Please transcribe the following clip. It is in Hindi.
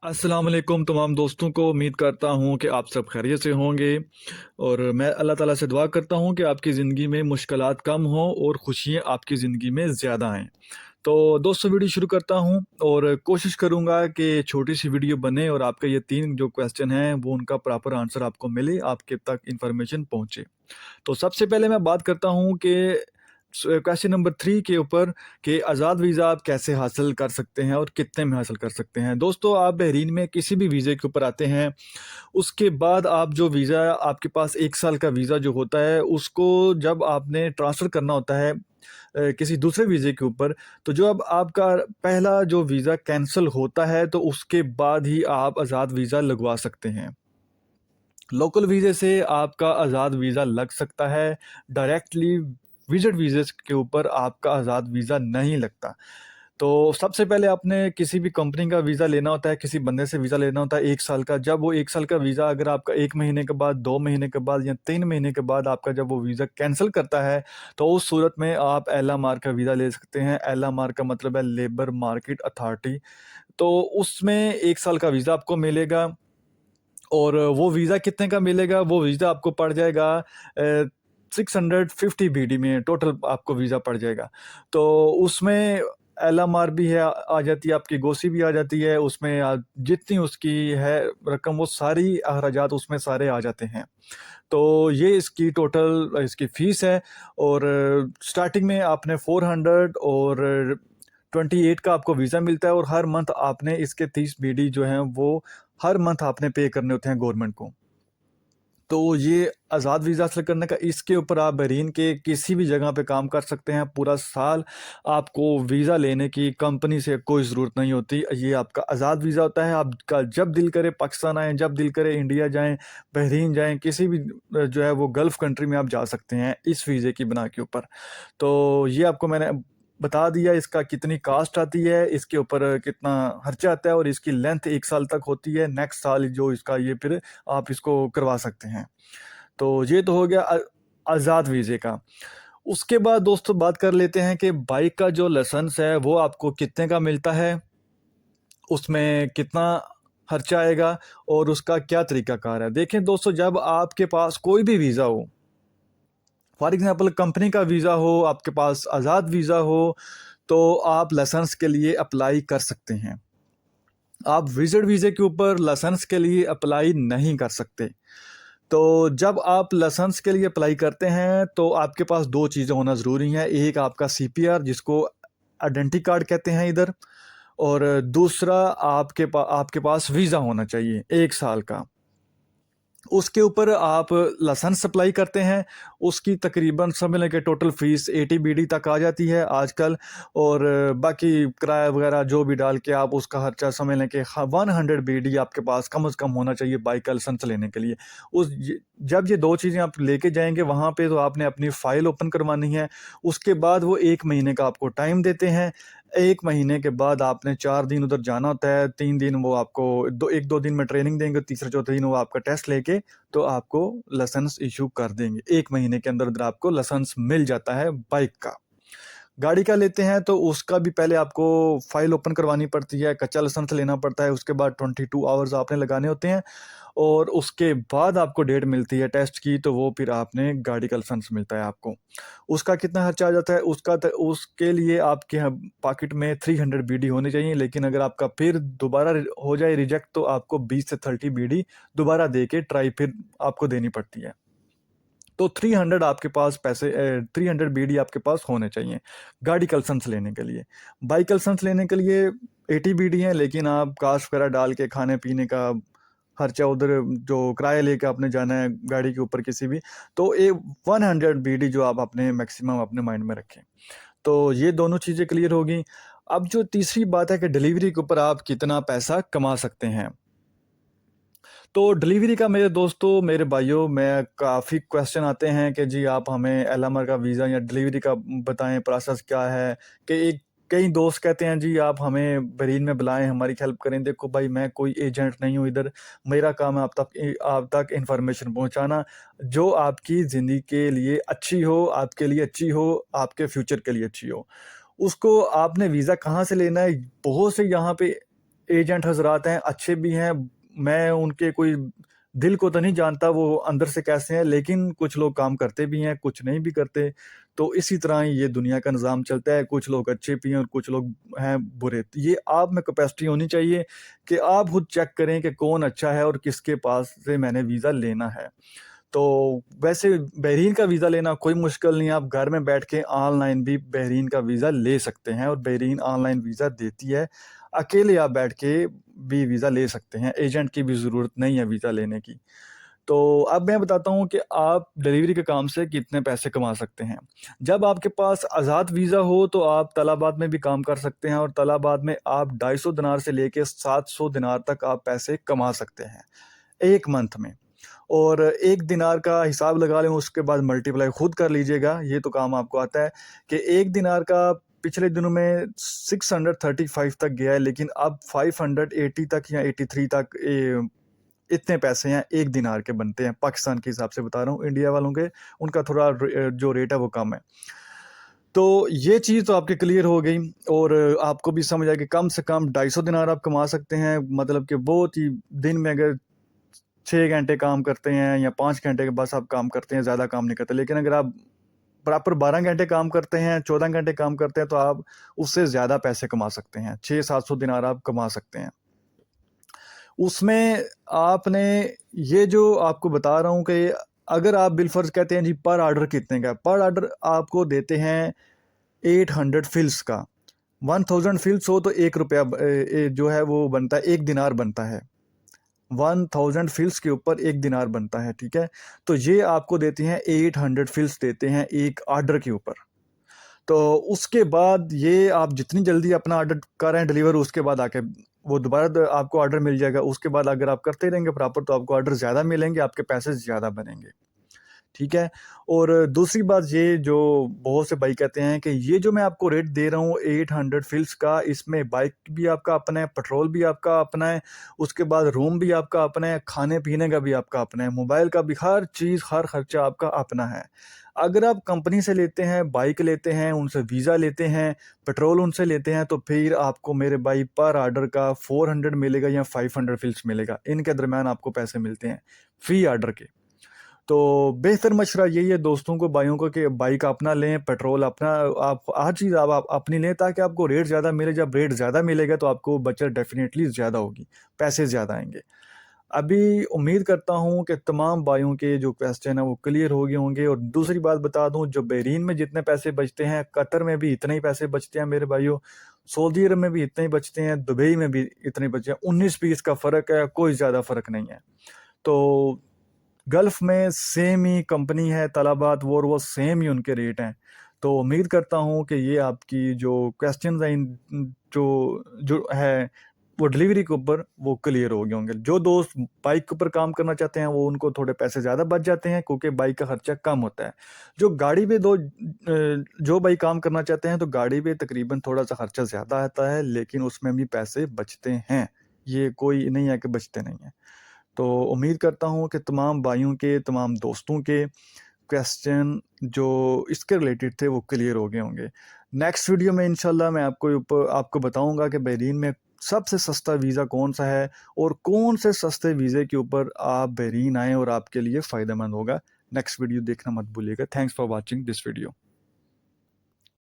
अस्सलाम वालेकुम तमाम दोस्तों को। उम्मीद करता हूँ कि आप सब खैरियत से होंगे और मैं अल्लाह ताला से दुआ करता हूँ कि आपकी ज़िंदगी में मुश्किलात कम हों और खुशियाँ आपकी ज़िंदगी में ज़्यादा आएँ। तो दोस्तों वीडियो शुरू करता हूँ और कोशिश करूँगा कि छोटी सी वीडियो बने और आपके ये 3 जो क्वेश्चन हैं वो उनका प्रॉपर आंसर आपको मिले, आपके तक इन्फॉर्मेशन पहुँचे। तो सबसे पहले मैं बात करता हूँ कि क्वेश्चन नंबर 3 के ऊपर कि आज़ाद वीज़ा आप कैसे हासिल कर सकते हैं और कितने में हासिल कर सकते हैं। दोस्तों आप बहरीन में किसी भी वीज़े के ऊपर आते हैं, उसके बाद आप जो वीज़ा आपके पास 1 साल का वीज़ा जो होता है उसको जब आपने ट्रांसफ़र करना होता है किसी दूसरे वीज़े के ऊपर, तो जो अब आपका पहला जो वीज़ा कैंसल होता है तो उसके बाद ही आप आज़ाद वीज़ा लगवा सकते हैं। लोकल वीज़े से आपका आज़ाद वीज़ा लग सकता है, डायरेक्टली विज़िट वीज़े के ऊपर आपका आज़ाद वीज़ा नहीं लगता। तो सबसे पहले आपने किसी भी कंपनी का वीज़ा लेना होता है, किसी बंदे से वीज़ा लेना होता है 1 साल का। जब वो 1 साल का वीज़ा अगर आपका 1 महीने के बाद, 2 महीने के बाद या 3 महीने के बाद आपका जब वो वीज़ा कैंसल करता है, तो उस सूरत में आप एलएमआर का वीज़ा ले सकते हैं। एलएमआर का मतलब है लेबर मार्केट अथॉरिटी। तो उसमें 1 साल का वीज़ा आपको मिलेगा और वो वीज़ा कितने का मिलेगा? वो वीज़ा आपको पड़ जाएगा 650 बीडी में टोटल आपको वीज़ा पड़ जाएगा। तो उसमें एलएमआर भी है आ जाती है, आपकी गोसी भी आ जाती है, उसमें जितनी उसकी है रकम वो सारी अखराजात उसमें सारे आ जाते हैं। तो ये इसकी टोटल इसकी फ़ीस है और स्टार्टिंग में आपने 400 और 28 का आपको वीज़ा मिलता है और हर मंथ आपने इसके 30 बीडी जो हैं वो हर मंथ आपने पे करने होते हैं गवर्नमेंट को। तो ये आज़ाद वीज़ा हासिल करने का इसके ऊपर आप बहरीन के किसी भी जगह पे काम कर सकते हैं, पूरा साल आपको वीज़ा लेने की कंपनी से कोई ज़रूरत नहीं होती। ये आपका आज़ाद वीज़ा होता है, आपका जब दिल करे पाकिस्तान आएँ, जब दिल करे इंडिया जाएँ, बहरीन जाएँ, किसी भी जो है वो गल्फ़ कंट्री में आप जा सकते हैं इस वीज़े की बिना के ऊपर। तो ये आपको मैंने बता दिया इसका कितनी कॉस्ट आती है, इसके ऊपर कितना खर्चा आता है और इसकी लेंथ 1 साल तक होती है, नेक्स्ट साल जो इसका ये फिर आप इसको करवा सकते हैं। तो ये तो हो गया आज़ाद वीज़े का। उसके बाद दोस्तों बात कर लेते हैं कि बाइक का जो लाइसेंस है वो आपको कितने का मिलता है, उसमें कितना खर्चा आएगा और उसका क्या तरीक़ाकार है। देखें दोस्तों जब आपके पास कोई भी वीज़ा हो, फॉर एग्ज़ाम्पल कंपनी का वीज़ा हो, आपके पास आज़ाद वीज़ा हो, तो आप लाइसेंस के लिए अप्लाई कर सकते हैं। आप विज़िट वीज़े के ऊपर लाइसेंस के लिए अप्लाई नहीं कर सकते। तो जब आप लाइसेंस के लिए अप्लाई करते हैं, तो आपके पास 2 चीज़ें होना ज़रूरी हैं। एक आपका सीपीआर जिसको आइडेंटिटी कार्ड कहते हैं इधर और दूसरा आपके पास वीज़ा होना चाहिए 1 साल का। उसके ऊपर आप लाइसेंस अप्लाई करते हैं, उसकी तकरीबन समझ लें कि टोटल फ़ीस 80 बीडी तक आ जाती है आजकल और बाकी किराया वगैरह जो भी डाल के आप उसका खर्चा समझ लें कि 100 बीडी आपके पास कम से कम होना चाहिए बाइक का लाइसेंस लेने के लिए। जब ये 2 चीज़ें आप लेके जाएँगे वहाँ पे तो आपने अपनी फ़ाइल ओपन करवानी है, उसके बाद वो 1 महीने का आपको टाइम देते हैं। 1 महीने के बाद आपने 4 दिन उधर जाना होता है, 3 दिन वो आपको 1-2 दिन में ट्रेनिंग देंगे, तीसरे-चौथे दिन वो आपका टेस्ट लेके तो आपको लाइसेंस इश्यू कर देंगे। 1 महीने के अंदर-अंदर आपको लाइसेंस मिल जाता है बाइक का। गाड़ी का लेते हैं तो उसका भी पहले आपको फ़ाइल ओपन करवानी पड़ती है, कच्चा लाइसेंस लेना पड़ता है, उसके बाद 22 आवर्स आपने लगाने होते हैं और उसके बाद आपको डेट मिलती है टेस्ट की, तो वो फिर आपने गाड़ी का लाइसेंस मिलता है आपको। उसका कितना खर्चा आ जाता है, उसके लिए आपके पॉकेट में 300 बीडी होनी चाहिए, लेकिन अगर आपका फिर दोबारा हो जाए रिजेक्ट तो आपको 20 से 30 बीडी दोबारा दे के ट्राई फिर आपको देनी पड़ती है। तो 300 आपके पास 300 बीडी आपके पास होने चाहिए गाड़ी का लाइसेंस लेने के लिए। बाइक का लाइसेंस लेने के लिए 80 बीडी हैं, लेकिन आप काश वगैरह डाल के खाने-पीने का खर्चा उधर जो किराया लेके आपने जाना है गाड़ी के ऊपर किसी भी, तो 100 बीडी जो आप अपने मैक्सिमम अपने माइंड में रखें। तो ये दोनों चीज़ें क्लियर हो गई। अब जो तीसरी बात है कि डिलीवरी के ऊपर आप कितना पैसा कमा सकते हैं। तो डिलीवरी का मेरे दोस्तों, मेरे भाइयों मैं काफ़ी क्वेश्चन आते हैं कि जी आप हमें एलएमआर का वीज़ा या डिलीवरी का बताएँ प्रोसेस क्या है? कि एक कई दोस्त कहते हैं जी आप हमें बहरीन में बुलाएँ, हमारी हेल्प करें। देखो भाई मैं कोई एजेंट नहीं हूँ इधर, मेरा काम है आप तक इन्फॉर्मेशन पहुँचाना, जो आपकी ज़िंदगी के लिए अच्छी हो, आपके लिए अच्छी हो, आपके फ्यूचर के लिए अच्छी हो। उसको आपने वीज़ा कहाँ से लेना है? बहुत से यहाँ पे एजेंट हज़रात हैं, अच्छे भी हैं, मैं उनके कोई दिल को तो नहीं जानता वो अंदर से कैसे हैं, लेकिन कुछ लोग काम करते भी हैं, कुछ नहीं भी करते। तो इसी तरह ही ये दुनिया का निज़ाम चलता है, कुछ लोग अच्छे भी हैं और कुछ लोग हैं बुरे। तो ये आप में कैपेसिटी होनी चाहिए कि आप खुद चेक करें कि कौन अच्छा है और किसके पास से मैंने वीज़ा लेना है। तो वैसे बहरीन का वीज़ा लेना कोई मुश्किल नहीं है, आप घर में बैठ के ऑनलाइन भी बहरीन का वीज़ा ले सकते हैं और बहरीन ऑनलाइन वीज़ा देती है। अकेले आप बैठ के भी वीज़ा ले सकते हैं, एजेंट की भी ज़रूरत नहीं है वीज़ा लेने की। तो अब मैं बताता हूँ कि आप डिलीवरी के काम से कितने पैसे कमा सकते हैं। जब आपके पास आज़ाद वीज़ा हो तो आप तलाबात में भी काम कर सकते हैं और तलाबात में आप 250 दिनार से लेके 700 दिनार तक आप पैसे कमा सकते हैं, 1 मंथ में। और 1 दिनार का हिसाब लगा लें, उसके बाद मल्टीप्लाई खुद कर लीजिएगा, ये तो काम आपको आता है कि 1 दिनार का पिछले दिनों में 635 तक गया है, लेकिन अब 580 तक या 83 तक इतने पैसे हैं 1 दिनार के बनते हैं, पाकिस्तान के हिसाब से बता रहा हूँ, इंडिया वालों के उनका थोड़ा जो रेट है वो कम है। तो ये चीज़ तो आपकी क्लियर हो गई और आपको भी समझ आया कि कम से कम 250 दिनार आप कमा सकते हैं, मतलब कि बहुत ही दिन में अगर 6 घंटे काम करते हैं या 5 घंटे के बस आप काम करते हैं, ज़्यादा काम नहीं करते। लेकिन अगर आप प्रॉपर 12 घंटे काम करते हैं, 14 घंटे काम करते हैं, तो आप उससे ज़्यादा पैसे कमा सकते हैं, 600-700 दिनार आप कमा सकते हैं। उसमें आपने ये जो आपको बता रहा हूँ कि अगर आप बिलफ़र्ज़ कहते हैं जी पर ऑर्डर कितने का, पर ऑर्डर आपको देते हैं 800 फ़िल्स का। 1000 फ़िल्स हो तो ₹1 जो है वो बनता है, 1 दिनार बनता है। 1000 फ़िल्स के ऊपर 1 दिनार बनता है, ठीक है? तो ये आपको देती हैं 800 फ़िल्स देते हैं एक ऑर्डर के ऊपर। तो उसके बाद ये आप जितनी जल्दी अपना ऑर्डर करें डिलीवर, उसके बाद आके वो दोबारा आपको ऑर्डर मिल जाएगा। उसके बाद अगर आप करते रहेंगे प्रॉपर तो आपको ऑर्डर ज़्यादा मिलेंगे, आपके पैसे ज़्यादा बनेंगे। ठीक है? और दूसरी बात ये जो बहुत से भाई कहते हैं कि ये जो मैं आपको रेट दे रहा हूँ 800 फ़िल्स का, इसमें बाइक भी आपका अपना है, पेट्रोल भी आपका अपना है, उसके बाद रूम भी आपका अपना है, खाने-पीने का भी आपका अपना है, मोबाइल का भी, हर चीज़, हर खर्चा आपका अपना है। अगर आप कंपनी से लेते हैं, बाइक लेते हैं, उनसे वीज़ा लेते हैं, पेट्रोल उनसे लेते हैं, तो फिर आपको मेरे भाई पर ऑर्डर का 400 मिलेगा या 500 फ़िल्स मिलेगा। इनके दरमियान आपको पैसे मिलते हैं, फ़ी ऑर्डर के। तो बेहतर मशवरा यही है दोस्तों को, भाइयों को, कि बाइक अपना लें, पेट्रोल अपना, आप हर चीज़ आप अपनी लें ताकि आपको रेट ज़्यादा मिले। जब रेट ज़्यादा मिलेगा तो आपको बचत डेफ़िनेटली ज़्यादा होगी, पैसे ज़्यादा आएँगे। अभी उम्मीद करता हूँ कि तमाम भाइयों के जो क्वेश्चन है वो क्लियर हो गए होंगे। और दूसरी बात बता दूँ, जो बहरीन में जितने पैसे बचते हैं, कतर में भी इतने ही पैसे बचते हैं मेरे भाइयों, सऊदी अरब में भी इतने ही बचते हैं, दुबई में भी इतने ही बचते हैं, 19-20 का फ़र्क है, कोई ज़्यादा फ़र्क नहीं है। तो गल्फ़ में सेम ही कंपनी है तलाबात, वो सेम ही उनके रेट हैं। तो उम्मीद करता हूँ कि ये आपकी जो क्वेश्चंस हैं जो है वो डिलीवरी के ऊपर वो क्लियर हो गए होंगे। जो दोस्त बाइक के ऊपर काम करना चाहते हैं वो उनको थोड़े पैसे ज़्यादा बच जाते हैं क्योंकि बाइक का खर्चा कम होता है। जो गाड़ी पे जो भाई काम करना चाहते हैं तो गाड़ी पे तकरीबन थोड़ा-सा खर्चा ज़्यादा आता है, लेकिन उसमें भी पैसे बचते हैं। ये कोई नहीं है कि बचते नहीं हैं। तो उम्मीद करता हूँ कि तमाम भाइयों के, तमाम दोस्तों के क्वेश्चन जो इसके रिलेटेड थे वो क्लियर हो गए होंगे। नेक्स्ट वीडियो में इंशाल्लाह मैं आपको बताऊँगा कि बहरीन में सबसे सस्ता वीज़ा कौन-सा है और कौन से सस्ते वीज़े के ऊपर आप बहरीन आएँ और आपके लिए फ़ायदेमंद होगा। नेक्स्ट वीडियो देखना मत भूलिएगा। Thanks for watching this video.